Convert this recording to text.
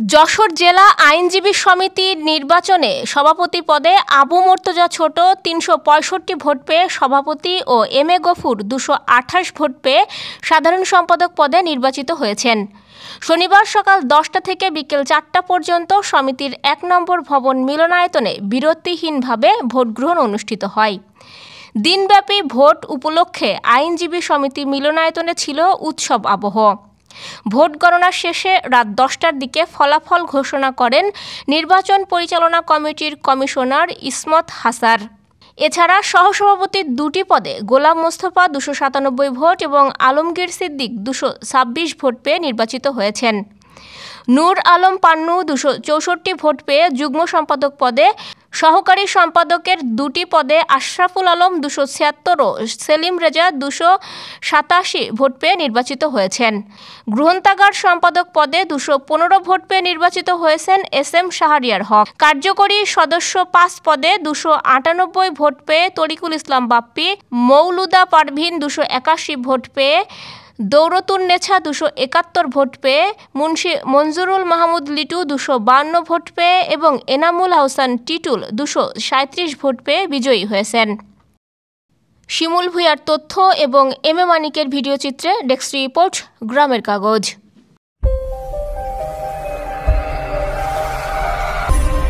যশোর জেলা আইনজীবী সমিতির নির্বাচনে সভাপতি পদে আবু মুর্তজা ছোট ৩৬৫ ভোট পেয়ে সভাপতি ও এম এ গফুর ২২৮ ভোট পেয়ে সাধারণ সম্পাদক পদে নির্বাচিত হয়েছেন। শনিবার সকাল ১০টা থেকে বিকেল ৪টা পর্যন্ত সমিতির ১ নম্বর ভবন মিলনায়তনে বিরতিহীনভাবে ভোটগ্রহণ অনুষ্ঠিত হয়। দিনব্যাপী ভোট উপলক্ষে আইনজীবী সমিতি মিলনায়তনে ছিল উৎসব আবহ। ভোট গণনা শেষে রাত ১০টার দিকে ফলাফল ঘোষণা করেন নির্বাচন পরিচালনা কমিটির কমিশনার ইসমত হাসার। এছাড়া সহসভাপতির দুটি পদে গোলাম মোস্তফা ২৯৭ ভোট এবং আলমগীর সিদ্দিক ২২৬ ভোট পেয়ে নির্বাচিত হয়েছেন। নূর আলম পান্নু ২৬৪ ভোট পেয়ে যুগ্ম সম্পাদক পদে, সহকারী সম্পাদকের দুটি পদে আশরাফুল আলম ২৭৬ ও সেলিম রেজা ২৮৭ ভোট পেয়ে নির্বাচিত হয়েছেন। গ্রন্থাগার সম্পাদক পদে ২১৫ ভোট পেয়ে নির্বাচিত হয়েছেন এস এম শাহরিয়ার হক। কার্যকরী সদস্য ৫ পদে ২৯৮ ভোট পেয়ে তরিকুল ইসলাম বাপ্পি, মৌলুদা পারভিন ২৮১ ভোট পেয়ে, দৌরতুন্নেছা ২৭১ ভোট পেয়ে, মুন্সি মঞ্জুরুল মাহমুদ লিটু ২৫২ ভোট পেয়ে এবং এনামুল আহসান টিটুল ২৩৭ ভোট পেয়ে বিজয়ী হয়েছেন। শিমুল ভূঁইয়ার তথ্য এবং এম এ মানিকের ভিডিওচিত্রে ডেস্ক রিপোর্ট, গ্রামের কাগজ।